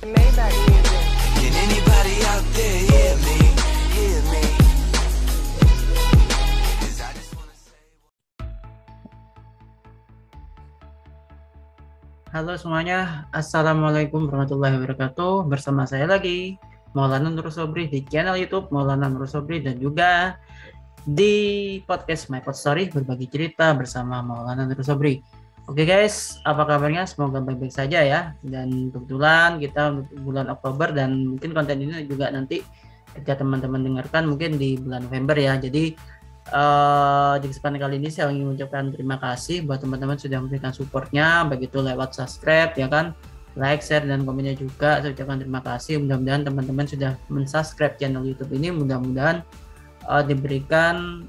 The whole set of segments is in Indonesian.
Maybach music. Can anybody out there hear me? Hear me? 'Cause I just wanna say. Halo semuanya, Assalamualaikum warahmatullahi wabarakatuh. Bersama saya lagi, Maulana Nur Sobri di channel YouTube Maulana Nur Sobri dan juga di podcast My Pod Story berbagi cerita bersama Maulana Nur Sobri. Oke guys, apa kabarnya? Semoga baik-baik saja ya. Dan kebetulan kita untuk bulan Oktober dan mungkin konten ini juga nanti ketika teman-teman dengarkan mungkin di bulan November ya. Jadi di kesempatan kali ini saya ingin mengucapkan terima kasih buat teman-teman sudah memberikan supportnya, begitu lewat subscribe ya kan, like, share dan komennya juga. Saya ucapkan terima kasih. Mudah-mudahan teman-teman sudah mensubscribe channel YouTube ini. Mudah-mudahan diberikan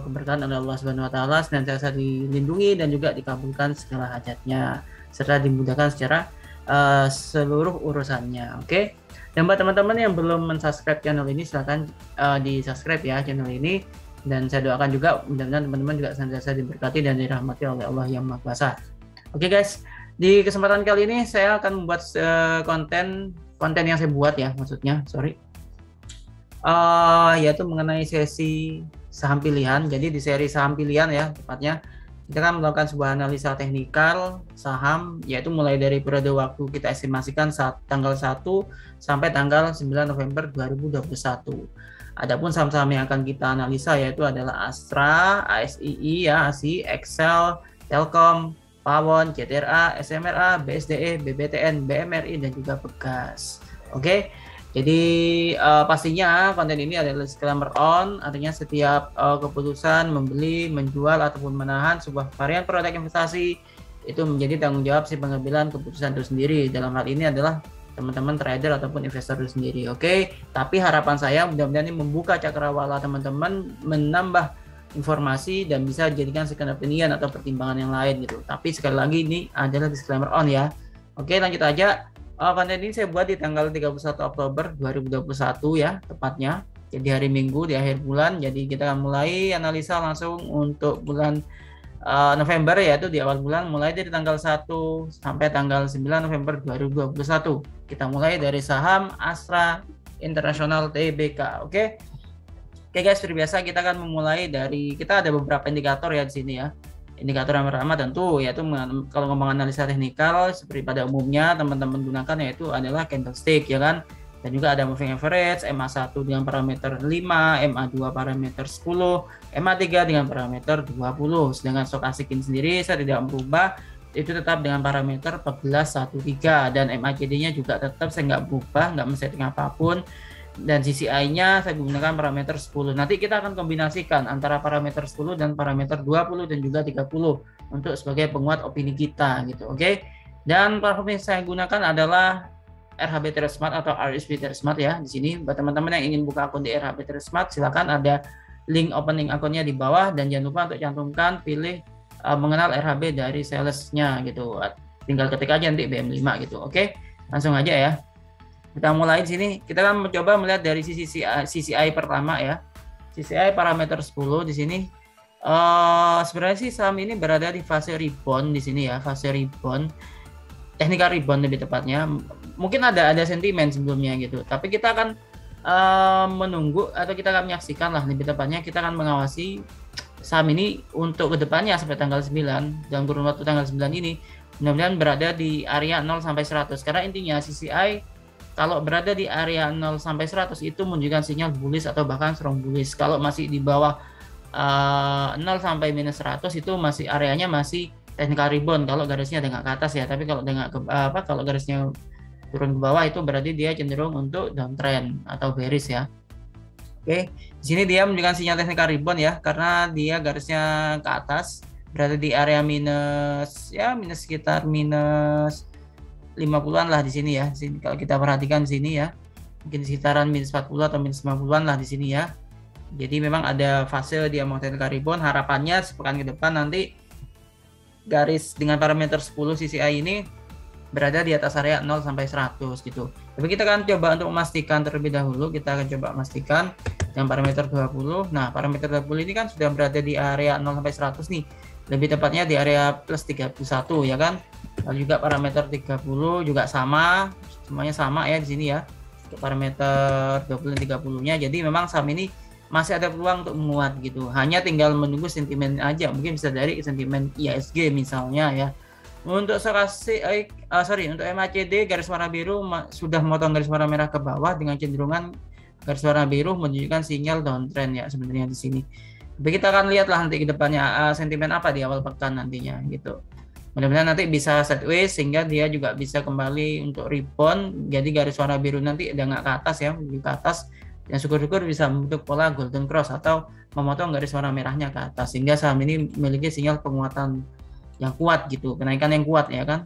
keberkahan oleh Allah Subhanahu wa taala, senantiasa dilindungi dan juga dikabulkan segala hajatnya serta dimudahkan secara seluruh urusannya. Oke. Dan buat teman-teman yang belum mensubscribe channel ini silahkan di-subscribe ya channel ini, dan saya doakan juga mudah-mudahan teman-teman juga senantiasa diberkati dan dirahmati oleh Allah yang Maha Kuasa. Oke guys, di kesempatan kali ini saya akan membuat konten yang saya buat ya, maksudnya yaitu mengenai sesi saham pilihan. Jadi di seri saham pilihan ya tepatnya, kita akan melakukan sebuah analisa teknikal saham, yaitu mulai dari periode waktu kita estimasikan saat tanggal 1 sampai tanggal 9 November 2021. Adapun saham-saham yang akan kita analisa yaitu adalah Astra, ASII ya, ASI, Excel, Telkom, Pawon, CTRA, SMRA, BSDE, BBTN, BMRI dan juga Pegas. Oke. Jadi pastinya konten ini adalah disclaimer on, artinya setiap keputusan membeli, menjual ataupun menahan sebuah varian produk investasi itu menjadi tanggung jawab si pengambilan keputusan itu sendiri. Dalam hal ini adalah teman-teman trader ataupun investor itu sendiri. Oke. Tapi harapan saya mudah-mudahan ini membuka cakrawala teman-teman, menambah informasi dan bisa dijadikan second opinion atau pertimbangan yang lain gitu. Tapi sekali lagi ini adalah disclaimer on ya. Oke, lanjut aja. Konten ini saya buat di tanggal 31 Oktober 2021 ya tepatnya. Jadi hari Minggu di akhir bulan. Jadi kita akan mulai analisa langsung untuk bulan November, yaitu di awal bulan mulai dari tanggal 1 sampai tanggal 9 November 2021. Kita mulai dari saham Astra International Tbk. Oke guys, seperti biasa kita akan memulai dari, kita ada beberapa indikator ya di sini ya. Indikator yang pertama tentu yaitu kalau ngomong analisa teknikal seperti pada umumnya teman-teman gunakan yaitu adalah candlestick ya kan, dan juga ada moving average, MA1 dengan parameter 5, MA2 parameter 10, MA3 dengan parameter 20. Sedangkan stokastik ini sendiri saya tidak berubah, itu tetap dengan parameter 1413, dan MACD-nya juga tetap saya nggak berubah, nggak men-setting apapun. Dan CCI-nya saya gunakan parameter 10. Nanti kita akan kombinasikan antara parameter 10 dan parameter 20 dan juga 30 untuk sebagai penguat opini kita gitu. Oke. Dan platform yang saya gunakan adalah RHB Tradesmart atau RSP Tradesmart ya. Di sini buat teman-teman yang ingin buka akun di RHB Tradesmart, silakan ada link opening akunnya di bawah, dan jangan lupa untuk cantumkan pilih mengenal RHB dari salesnya gitu. Tinggal ketik aja nanti BM5 gitu. Oke. Langsung aja ya. Kita mulai di sini. Kita akan mencoba melihat dari sisi CCI pertama ya. CCI parameter 10 di sini. Sebenarnya sih saham ini berada di fase rebound di sini ya, fase rebound. Technical rebound lebih tepatnya. Mungkin ada sentimen sebelumnya gitu. Tapi kita akan menunggu atau kita akan menyaksikan lah, lebih tepatnya kita akan mengawasi saham ini untuk kedepannya sampai tanggal 9, dalam kurun waktu tanggal 9 ini mudah-mudahan berada di area 0 sampai 100. Karena intinya CCI kalau berada di area 0 sampai 100 itu menunjukkan sinyal bullish atau bahkan strong bullish. Kalau masih di bawah 0 sampai minus 100 itu masih areanya masih technical rebound kalau garisnya dengan ke atas ya. Tapi kalau kalau garisnya turun ke bawah itu berarti dia cenderung untuk downtrend atau bearish ya. Oke, di sini dia menunjukkan sinyal technical rebound ya, karena dia garisnya ke atas berada di area minus sekitar minus 50-an lah di sini ya. Sini kalau kita perhatikan di sini ya, mungkin sekitaran minus 40 atau minus 50-an lah di sini ya. Jadi memang ada fase dia mau technical rebound. Harapannya sepekan ke depan nanti garis dengan parameter 10 CCI ini berada di atas area 0 sampai 100 gitu. Tapi kita akan coba untuk memastikan terlebih dahulu. Kita akan coba memastikan yang parameter 20. Nah, parameter 20 ini kan sudah berada di area 0 sampai 100 nih. Lebih tepatnya di area plus 31 ya kan. Lalu juga parameter 30 juga sama, semuanya sama ya di sini ya. Parameter 20 dan 30-nya. Jadi memang saham ini masih ada peluang untuk menguat gitu. Hanya tinggal menunggu sentimen aja. Mungkin bisa dari sentimen IHSG misalnya ya. Untuk untuk MACD garis warna biru sudah memotong garis warna merah ke bawah dengan cenderungan garis warna biru menunjukkan sinyal downtrend ya sebenarnya di sini. Tapi kita akan lihatlah nanti ke depannya sentimen apa di awal pekan nantinya gitu. Mudah-mudahan nanti bisa sideways sehingga dia juga bisa kembali untuk rebound. Jadi garis warna biru nanti udah nggak ke atas ya, ke atas. Yang syukur-syukur bisa membentuk pola golden cross atau memotong garis warna merahnya ke atas sehingga saham ini memiliki sinyal penguatan yang kuat gitu, kenaikan yang kuat ya kan.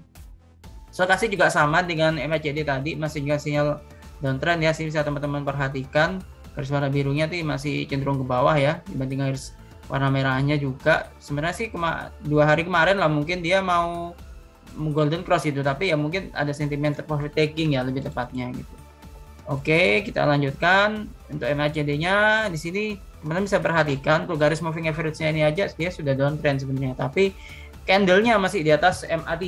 Stokastik juga sama dengan MACD tadi, masih juga sinyal downtrend ya, sih bisa teman-teman perhatikan garis warna birunya tuh masih cenderung ke bawah ya dibanding garis warna merahnya juga. Sebenarnya sih 2 hari kemarin lah mungkin dia mau golden cross itu, tapi ya mungkin ada sentimen profit taking ya lebih tepatnya gitu. Oke, kita lanjutkan untuk MACD-nya di sini teman-teman bisa perhatikan tuh garis moving average-nya ini aja dia sudah downtrend sebenarnya, tapi candle-nya masih di atas MA3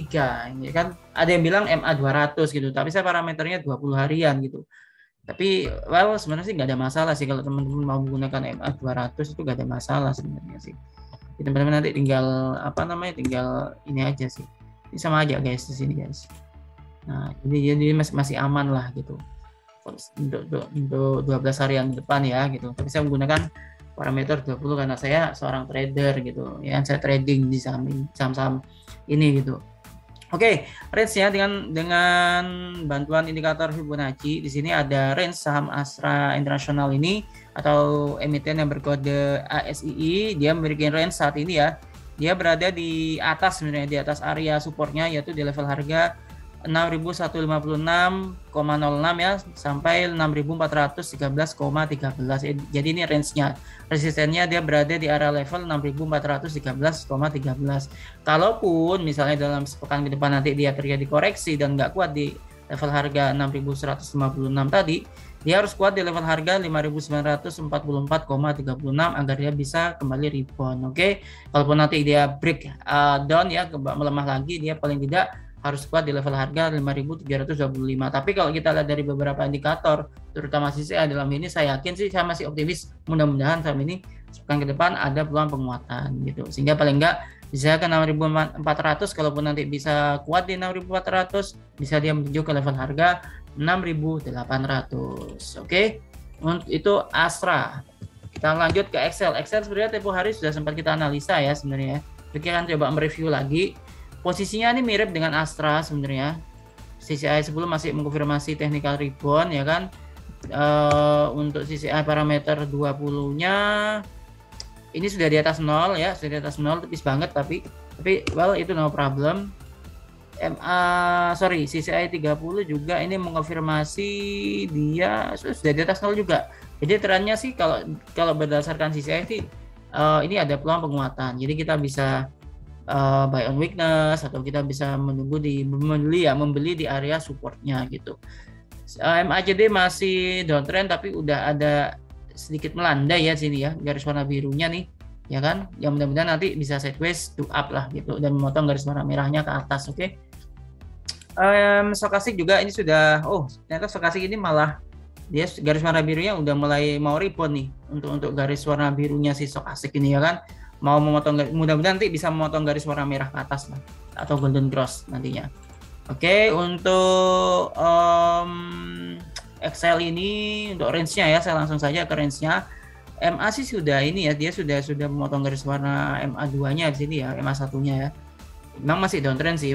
ya kan. Ada yang bilang MA200 gitu, tapi saya parameternya 20 harian gitu. Tapi sebenarnya sih nggak ada masalah sih kalau teman-teman mau menggunakan MA200 itu nggak ada masalah sebenarnya sih. Jadi teman-teman nanti tinggal tinggal ini aja sih. Ini sama aja guys di sini guys. Nah, jadi masih aman lah gitu. Untuk 12 harian depan ya gitu. Tapi saya menggunakan parameter 20 karena saya seorang trader gitu ya, saya trading di saham-saham ini gitu. Oke, range-nya dengan bantuan indikator Fibonacci di sini ada range saham Astra International ini atau emiten yang berkode ASII, dia memiliki range saat ini ya. Dia berada di atas sebenarnya, di atas area supportnya yaitu di level harga 6.156,06 ya sampai 6.413,13. Jadi ini range-nya. Resistennya dia berada di area level 6.413,13. Kalaupun misalnya dalam sepekan ke depan nanti dia terjadi koreksi dan nggak kuat di level harga 6.156 tadi, dia harus kuat di level harga 5.944,36 agar dia bisa kembali rebound. Oke, kalaupun nanti dia break down ya, melemah lagi, dia paling tidak harus kuat di level harga 5.325. Tapi kalau kita lihat dari beberapa indikator, terutama CCI dalam ini, saya yakin sih saya masih optimis. Mudah-mudahan saham ini sepekan ke depan ada peluang penguatan gitu. Sehingga paling enggak bisa ke 6.400, kalaupun nanti bisa kuat di 6.400, bisa dia menuju ke level harga 6.800. Oke. Untuk itu Astra. Kita lanjut ke Excel. Excel sebenarnya tempo hari sudah sempat kita analisa ya sebenarnya. Kita akan coba mereview lagi. Posisinya ini mirip dengan Astra sebenarnya. CCI sebelum masih mengkonfirmasi technical rebound ya kan. Untuk CCI parameter 20-nya ini sudah di atas 0 ya, sudah di atas 0, tipis banget tapi itu no problem. CCI 30 juga ini mengkonfirmasi dia sudah di atas 0 juga. Jadi trennya sih kalau berdasarkan CCI sih ini ada peluang penguatan. Jadi kita bisa buy on weakness atau kita bisa menunggu membeli di area supportnya gitu. MACD masih downtrend tapi udah ada sedikit melandai ya sini ya, garis warna birunya nih ya kan, yang mudah-mudahan nanti bisa sideways to up lah gitu dan memotong garis warna merahnya ke atas. Oke. Stokastik juga ini sudah ternyata stokastik ini malah dia garis warna birunya udah mulai mau rebound nih untuk garis warna birunya si stokastik ini ya kan, mau memotong, mudah-mudahan nanti bisa memotong garis warna merah ke atas lah atau golden cross nantinya. Oke, untuk Excel ini untuk range-nya ya, saya langsung saja ke range-nya. MA sih sudah ini ya, dia sudah memotong garis warna MA2-nya di sini ya, MA1-nya ya. Memang masih downtrend sih,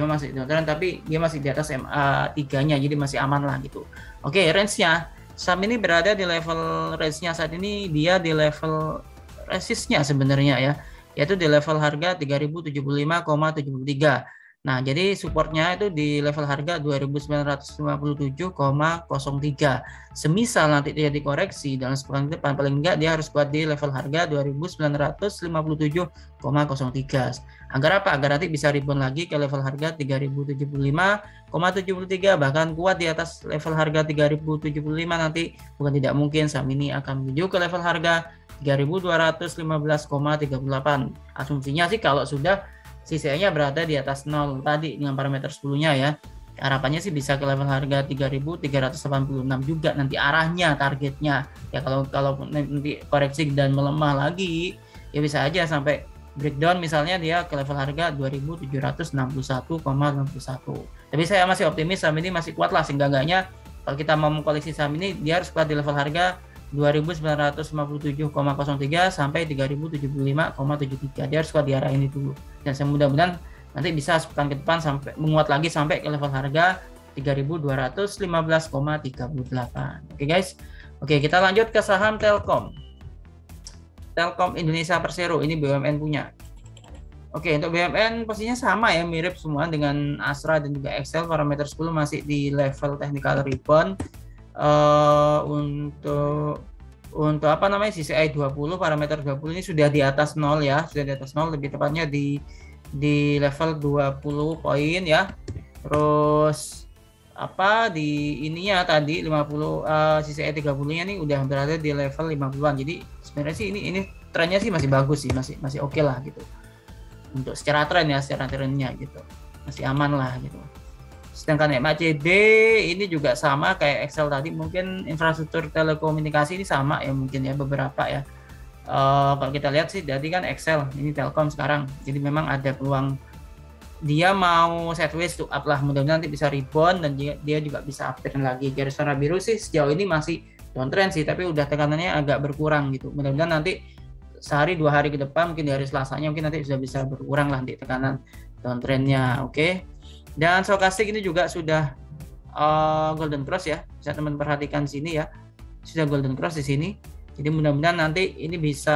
tapi dia masih di atas MA3-nya, jadi masih aman lah gitu. Oke, range-nya saham ini berada di level range-nya saat ini, dia di level resistnya sebenarnya ya, yaitu di level harga 3075,73. Nah, jadi supportnya itu di level harga 2957,03. Semisal nanti dia dikoreksi dalam sepekan depan, paling enggak dia harus kuat di level harga 2957,03. Agar apa? Agar nanti bisa rebound lagi ke level harga 3075,73, bahkan kuat di atas level harga 3075 nanti bukan tidak mungkin saham ini akan menuju ke level harga 3215,38. Asumsinya sih kalau sudah CCI-nya berada di atas 0 tadi dengan parameter 10-nya ya. Harapannya sih bisa ke level harga 3.386 juga nanti arahnya, targetnya. Ya kalau nanti koreksi dan melemah lagi, ya bisa aja sampai breakdown misalnya dia ke level harga 2.761,61. Tapi saya masih optimis saham ini masih kuat lah, sehingga-enggaknya kalau kita mau mengkoleksi saham ini dia harus kuat di level harga 2.957,03 sampai 3.075,73. Dia harus kuat di area ini dulu. Dan mudah-mudahan nanti bisa sepekan ke depan sampai menguat lagi sampai ke level harga 3.215,38. Oke guys. Oke, kita lanjut ke saham Telkom. Telkom Indonesia Persero, ini BUMN punya. Oke, untuk BUMN posisinya sama ya, mirip semua dengan Astra dan juga Excel. Parameter 10 masih di level technical rebound. Untuk apa namanya, CCI 20, parameter 20 ini sudah di atas 0 ya, sudah di atas 0, lebih tepatnya di level 20 poin ya. Terus apa di ininya tadi 50 CCI 30-nya nih udah berada di level 50-an. Jadi sebenarnya sih ini trennya sih masih bagus sih, masih oke lah gitu. Untuk secara tren ya, secara trennya gitu. Masih aman lah gitu. Sedangkan MACD ini juga sama kayak Excel tadi, mungkin infrastruktur telekomunikasi ini sama ya mungkin ya, beberapa ya. Kalau kita lihat sih tadi kan Excel, ini Telkom sekarang. Jadi memang ada peluang dia mau sideways to up lah, mudah-mudahan nanti bisa rebound dan dia juga bisa uptrend lagi. Garis warna biru sih sejauh ini masih downtrend sih, tapi udah tekanannya agak berkurang gitu. Mudah-mudahan nanti sehari 2 hari ke depan, mungkin di hari Selasanya mungkin nanti sudah bisa berkurang lah di tekanan downtrendnya. Oke. Dan stokastik ini juga sudah golden cross ya, bisa teman perhatikan sini ya, sudah golden cross di sini. Jadi mudah-mudahan nanti ini bisa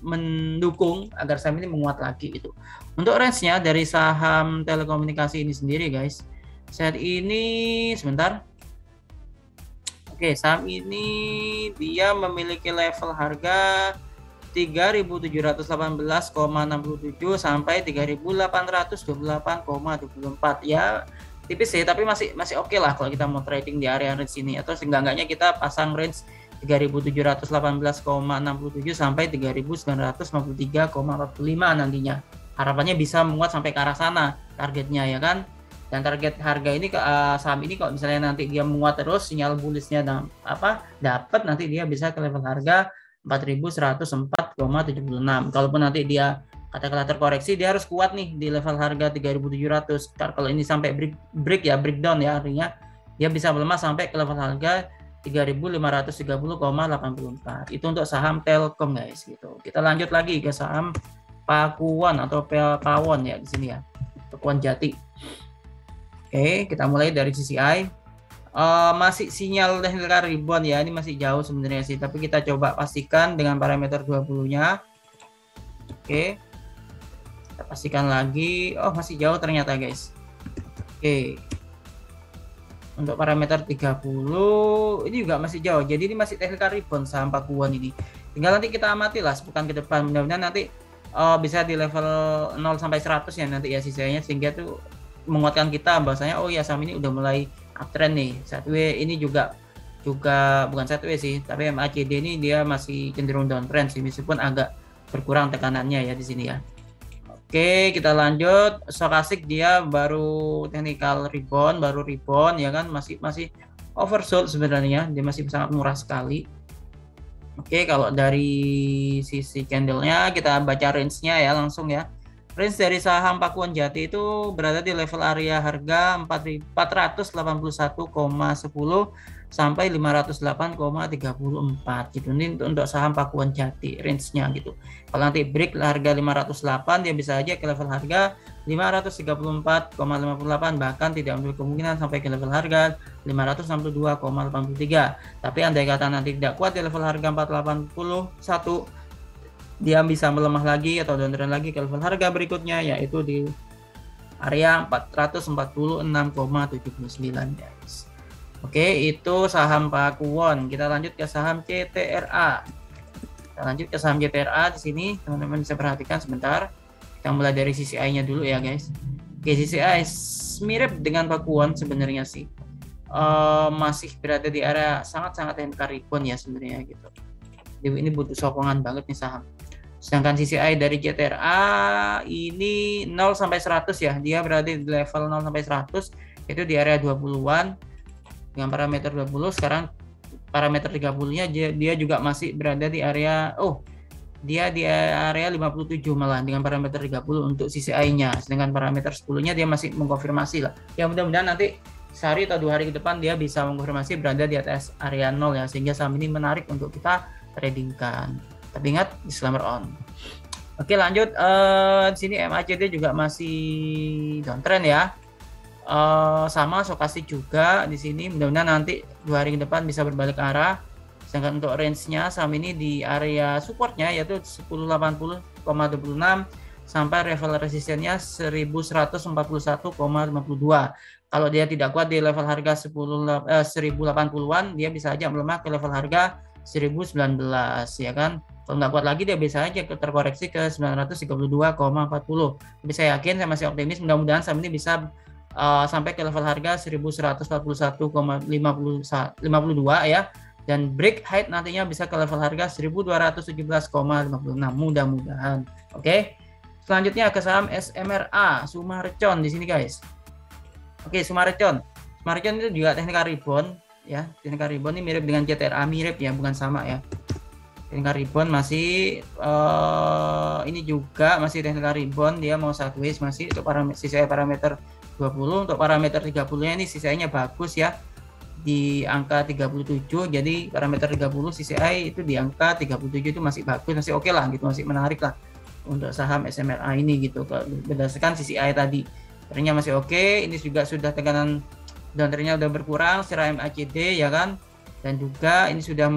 mendukung agar saham ini menguat lagi gitu. Untuk range-nya dari saham telekomunikasi ini sendiri guys, saat ini sebentar. Oke, saham ini dia memiliki level harga 3.718,67 sampai 3.828,24 ya, tipis sih, tapi masih oke lah kalau kita mau trading di area range ini, atau seenggak-enggaknya kita pasang range 3.718,67 sampai 3.953,45 nantinya. Harapannya bisa menguat sampai ke arah sana targetnya ya kan. Dan target harga ini saham ini kalau misalnya nanti dia menguat terus, sinyal bullishnya dapat, nanti dia bisa ke level harga 4.104,76. Kalaupun nanti dia katakanlah terkoreksi, dia harus kuat nih di level harga 3.700. Kalau ini sampai breakdown ya, artinya dia bisa melemah sampai ke level harga 3.530,84. Itu untuk saham Telkom guys gitu. Kita lanjut lagi ke saham Pakuwon atau Pawon ya di sini ya. Pakuwon Jati. Oke, kita mulai dari CCI. Masih sinyal technical rebound ya, ini masih jauh sebenarnya sih, tapi kita coba pastikan dengan parameter 20-nya. Oke. Kita pastikan lagi. Oh, masih jauh ternyata guys. Oke. Untuk parameter 30 ini juga masih jauh. Jadi ini masih technical rebound saham Pakuwon ini. Tinggal nanti kita amati lah sepekan ke depan. Mudah-mudahan nanti bisa di level 0 sampai 100 ya nanti ya sisanya, sehingga tuh menguatkan kita bahwasanya oh ya saham ini udah mulai uptrend nih. Sideways ini juga bukan sideways sih, tapi MACD ini dia masih cenderung downtrend sih, meskipun agak berkurang tekanannya ya di sini ya. Oke, kita lanjut. Stokastik dia baru technical rebound, ya kan, masih oversold sebenarnya, dia masih sangat murah sekali. Oke, kalau dari sisi candlenya kita baca range-nya ya langsung ya. Range dari saham Pakuwon Jati itu berada di level area harga 481,10 sampai 508,34 gitu. Ini untuk saham Pakuwon Jati range-nya gitu. Kalau nanti break harga 508, dia bisa aja ke level harga 534,58, bahkan tidak ambil kemungkinan sampai ke level harga 562,83. Tapi andai kata nanti tidak kuat di level harga 481, dia bisa melemah lagi atau downtrend lagi ke level harga berikutnya, yaitu di area 446,79 guys. Oke, itu saham Pakuwon. Kita lanjut ke saham CTRA. Di sini teman-teman bisa perhatikan sebentar. Kita mulai dari CCI-nya dulu ya guys. Oke, CCI mirip dengan Pakuwon sebenarnya sih. Masih berada di area sangat-sangat technical rebound ya sebenarnya gitu. Jadi ini butuh sokongan banget nih saham. Sedangkan CCI dari CTRA ini 0 sampai 100 ya. Dia berada di level 0 sampai 100 itu di area 20-an dengan parameter 20. Sekarang parameter 30-nya dia juga masih berada di area dia di area 57 malah dengan parameter 30 untuk CCI-nya. Sedangkan parameter 10-nya dia masih mengkonfirmasi lah. Ya mudah-mudahan nanti sehari atau 2 hari ke depan dia bisa mengkonfirmasi berada di atas area 0 ya, sehingga saham ini menarik untuk kita tradingkan. Tapi ingat disclaimer on. Oke, lanjut. Di sini MACD juga masih downtrend ya. Sama stokastik juga di sini. Mudah-mudahan nanti 2 hari ke depan bisa berbalik arah. Sedangkan untuk range-nya saham ini di area supportnya yaitu 1080,26 sampai level resistennya 1141,52. Kalau dia tidak kuat di level harga 1080-an, dia bisa aja melemah ke level harga 1019 ya kan. Kalau nggak kuat lagi dia bisa aja terkoreksi ke 932,40. Tapi saya yakin, saya masih optimis, mudah-mudahan saham ini bisa sampai ke level harga 1141,52 ya, dan break height nantinya bisa ke level harga 1217,56 mudah-mudahan. Oke. Selanjutnya ke saham SMRA Sumarecon di sini guys. Oke, Sumarecon itu juga technical rebound ya. Technical rebound ini mirip dengan CTRA, mirip ya, bukan sama ya. Technical rebound masih ini juga masih technical rebound, dia mau sideways masih untuk CCI parameter 20. Untuk parameter 30-nya ini CCI-nya bagus ya, di angka 37. Jadi parameter 30 CCI itu di angka 37 itu masih bagus, masih oke lah gitu, masih menarik lah untuk saham SMRA ini gitu. Berdasarkan CCI tadi trennya masih oke. Ini juga sudah tekanan downtrendnya udah berkurang secara MACD ya kan, dan juga ini sudah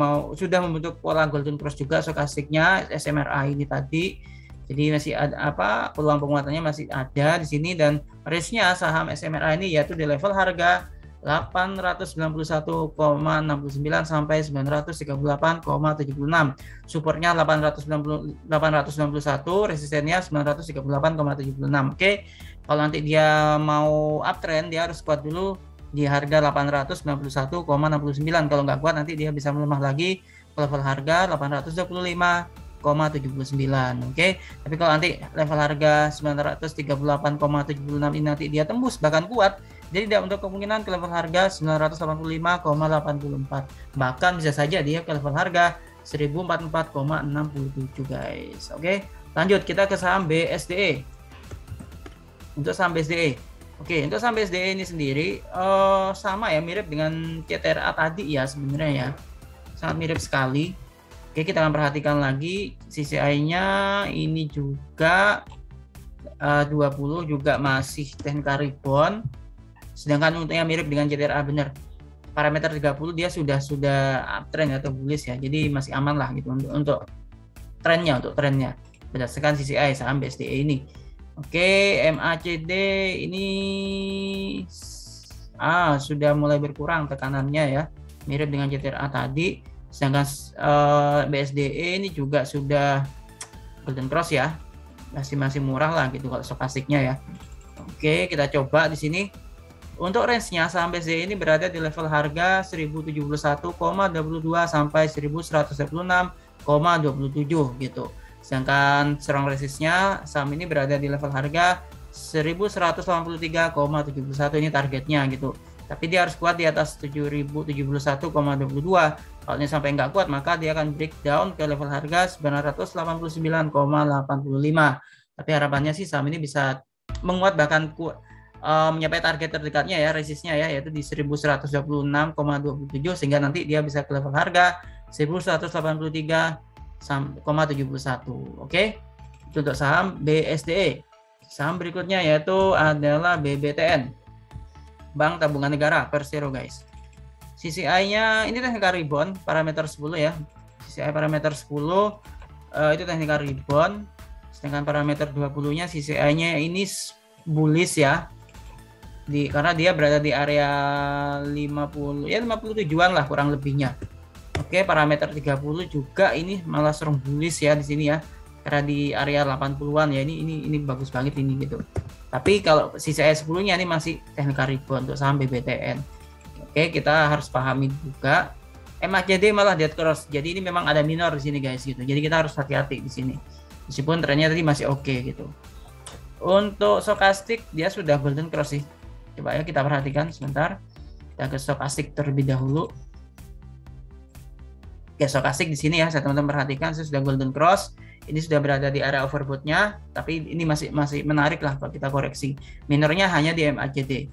membentuk pola golden cross juga stokastiknya SMRA ini tadi. Jadi masih ada peluang penguatannya masih ada di sini, dan range-nya saham SMRA ini yaitu di level harga 891,69 sampai 938,76. Supportnya 891, resistennya 938,76. Oke. Kalau nanti dia mau uptrend, dia harus kuat dulu di harga 891,69. Kalau nggak kuat nanti dia bisa melemah lagi ke level harga 825,79. Oke. Tapi kalau nanti level harga 938,76 ini nanti dia tembus bahkan kuat, jadi tidak untuk kemungkinan ke level harga 985,84. Bahkan bisa saja dia ke level harga 1044,67 guys. Oke. Lanjut kita ke saham BSDE. Untuk saham BSDE. Oke, untuk saham BSDE ini sendiri sama ya, mirip dengan CTRA tadi ya sebenarnya ya. Sangat mirip sekali. Oke, kita akan perhatikan lagi CCI-nya ini juga 20 juga masih technical rebound. Sedangkan untungnya mirip dengan CTRA benar. Parameter 30 dia sudah uptrend atau bullish ya. Jadi masih aman lah gitu untuk trennya berdasarkan CCI saham BSDE ini. Oke, MACD ini sudah mulai berkurang tekanannya ya. Mirip dengan CTRA tadi. Sedangkan BSDE ini juga sudah golden cross ya. Masih murah lah gitu kalau stokastiknya ya. Oke, kita coba di sini. Untuk range-nya saham BSDE ini berada di level harga 1071,22 sampai 1126,27 gitu. Sedangkan strong resistnya saham ini berada di level harga 1183,71, ini targetnya gitu. Tapi dia harus kuat di atas 7071,22. Kalau ini sampai nggak kuat maka dia akan breakdown ke level harga 989,85. Tapi harapannya sih saham ini bisa menguat bahkan mencapai target terdekatnya ya, resistnya ya, yaitu di 1126,27, sehingga nanti dia bisa ke level harga 1183,71. Oke, itu untuk saham BSDE. Saham berikutnya yaitu adalah BBTN, Bank Tabungan Negara Persero guys. CCI-nya ini technical rebound parameter 10 ya. CCI parameter 10 itu technical rebound. Sedangkan parameter 20-nya CCI-nya ini bullish ya. Karena dia berada di area 50 ya, 57-an lah kurang lebihnya. Oke, parameter 30 juga ini malah strong bullish ya di sini ya. Karena di area 80-an ya, ini bagus banget ini gitu. Tapi kalau CCI 10-nya ini masih technical rebound untuk saham BBTN. Oke, kita harus pahami juga MACD malah dead cross. Jadi ini memang ada minor di sini guys gitu. Jadi kita harus hati-hati di sini. meskipun trennya tadi masih oke gitu. Untuk stokastik dia sudah golden cross sih. Coba ya kita perhatikan sebentar. Kita ke stokastik terlebih dahulu. Oke, stokastik di sini ya, saya teman-teman perhatikan saya sudah golden cross. Ini sudah berada di area overbought-nya, tapi ini masih menarik lah kalau kita koreksi. Minornya hanya di MACD.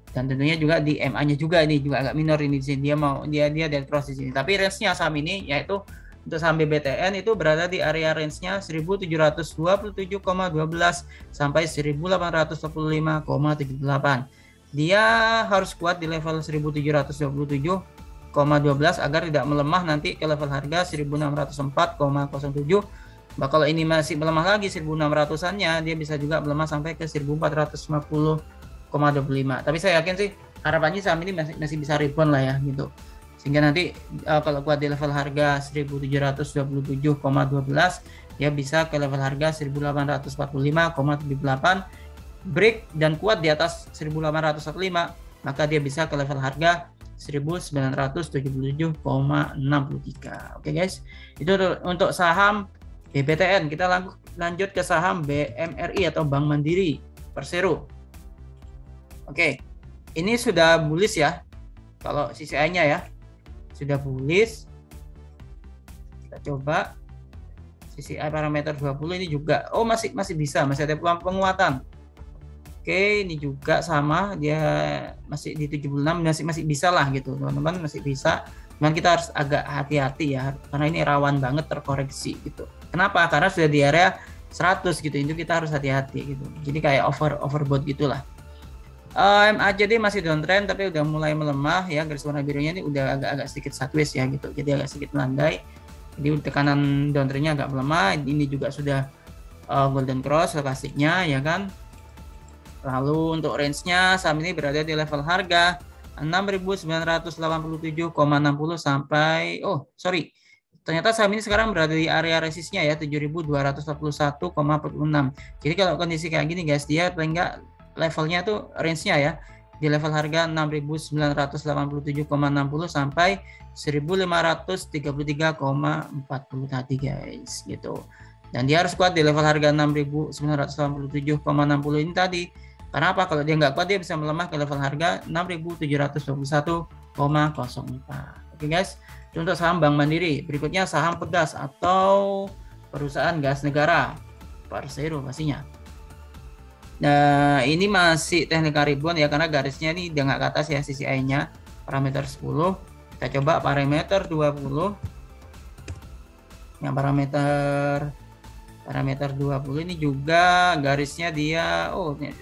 Dan tentunya juga di MA-nya juga, ini juga agak minor ini di sini. Dia dead cross di sini. Tapi range-nya saham ini yaitu untuk saham BBTN itu berada di area range-nya 1727,12 sampai 1845,78. Dia harus kuat di level 1727,12 agar tidak melemah nanti ke level harga 1604,07. Kalau ini masih melemah lagi 1600-annya, dia bisa juga melemah sampai ke 1450,25. Tapi saya yakin sih harapannya saham ini masih bisa rebound lah ya gitu. Sehingga nanti kalau kuat di level harga 1727,12 dia bisa ke level harga 1845,78, break dan kuat di atas 1845, maka dia bisa ke level harga 1977,63. Oke guys, itu untuk saham BBTN. Kita lanjut ke saham BMRI atau Bank Mandiri Persero. Oke, ini sudah bullish ya. Kalau CCI-nya ya sudah bullish. Kita coba CCI parameter 20 ini juga masih bisa, masih ada peluang penguatan. Oke, ini juga sama, dia masih di 76, masih bisa lah gitu teman-teman, masih bisa. Cuman kita harus agak hati-hati ya, karena ini rawan banget terkoreksi gitu. Kenapa? Karena sudah di area 100 gitu, itu kita harus hati-hati gitu. Jadi kayak overbought gitulah. MACD masih downtrend tapi udah mulai melemah ya, garis warna birunya ini udah agak sedikit sideways ya gitu, jadi agak sedikit melandai. Jadi tekanan downtrendnya agak melemah. Ini juga sudah golden cross stokastiknya ya kan. Lalu untuk range-nya saham ini berada di level harga 6.987,60 sampai ternyata saham ini sekarang berada di area resistnya ya 7.241,46. Jadi kalau kondisi kayak gini guys, dia paling enggak levelnya tuh range-nya ya di level harga 6.987,60 sampai 1.533,40 tadi guys gitu. Dan dia harus kuat di level harga 6.987,60 ini tadi. Karena apa? Kalau dia nggak kuat, dia bisa melemah ke level harga 6.721,04. Oke guys, itu untuk saham Bank Mandiri. Berikutnya saham Pegas atau perusahaan gas negara Persero pastinya. Nah, ini masih teknikal rebound ya, karena garisnya ini udah nggak ke atas ya, CCI-nya parameter 10. Kita coba parameter 20. Yang parameter 20 ini juga garisnya dia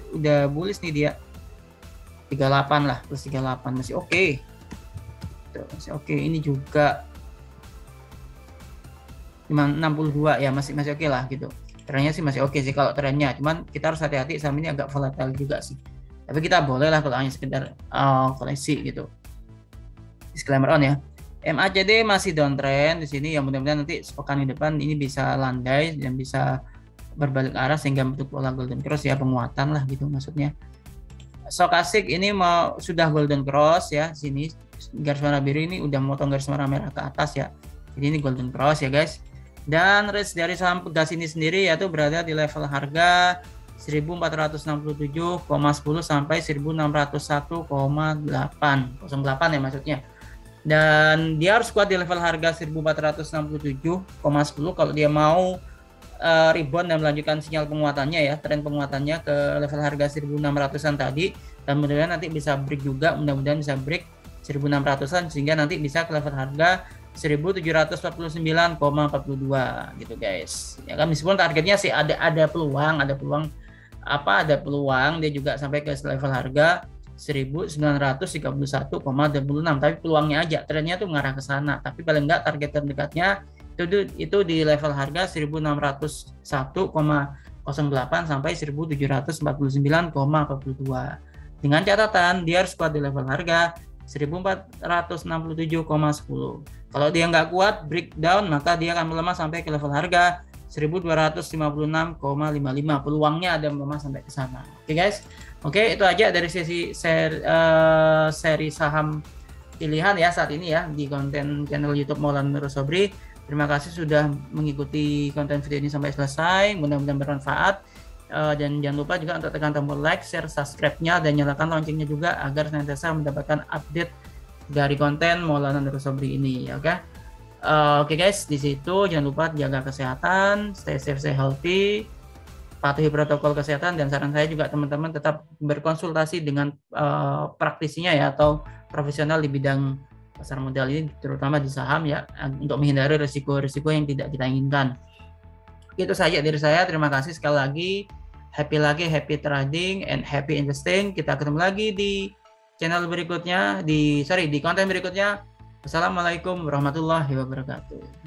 udah bullish nih dia. 38 lah, plus 38 masih oke. Masih oke. Ini juga 62 ya, masih oke lah gitu. Trennya sih masih oke sih kalau trennya, cuman kita harus hati-hati, saham ini agak volatile juga sih. Tapi kita boleh lah kalau hanya sekedar koleksi gitu. Disclaimer on ya. MACD masih downtrend di sini, yang mudah-mudahan nanti sepekan di depan ini bisa landai dan bisa berbalik arah sehingga bentuk pola golden cross ya, penguatan lah gitu maksudnya. Stokastik ini sudah golden cross ya, sini garis warna biru ini udah motong garis warna merah ke atas ya. Jadi ini golden cross ya guys. Dan range dari saham Pegas ini sendiri yaitu berada di level harga 1467,10 sampai 1601,08 ya maksudnya. Dan dia harus kuat di level harga 1467,10 kalau dia mau rebound dan melanjutkan sinyal penguatannya ya, tren penguatannya ke level harga 1600-an tadi, dan mudah-mudahan nanti bisa break juga, mudah-mudahan bisa break 1600-an sehingga nanti bisa ke level harga 1749,42 gitu guys. Ya kan, meskipun targetnya sih ada peluang dia juga sampai ke level harga 1931,26, tapi peluangnya aja, trennya tuh mengarah ke sana. Tapi paling enggak target terdekatnya itu di level harga 1601,08 sampai 1749,42. Dengan catatan dia harus kuat di level harga 1467,10. Kalau dia nggak kuat breakdown, maka dia akan melemah sampai ke level harga 1256,55. Peluangnya ada melemah sampai ke sana. Oke guys. Oke, itu aja dari seri saham pilihan ya saat ini ya di konten channel YouTube Maulana Nur Sobri. Terima kasih sudah mengikuti konten video ini sampai selesai. Mudah-mudahan bermanfaat. Dan jangan lupa juga untuk tekan tombol like, share, subscribe-nya, dan nyalakan loncengnya juga agar senantiasa mendapatkan update dari konten Maulana Nurul Sobri ini. Oke, Oke guys, di situ jangan lupa jaga kesehatan, stay safe, stay healthy, patuhi protokol kesehatan, dan saran saya juga teman-teman tetap berkonsultasi dengan praktisinya ya, atau profesional di bidang pasar modal ini, terutama di saham ya, untuk menghindari risiko-risiko yang tidak kita inginkan. Itu saja dari saya. Terima kasih sekali lagi, happy trading and happy investing. Kita ketemu lagi di channel berikutnya, di konten berikutnya. Assalamualaikum warahmatullahi wabarakatuh.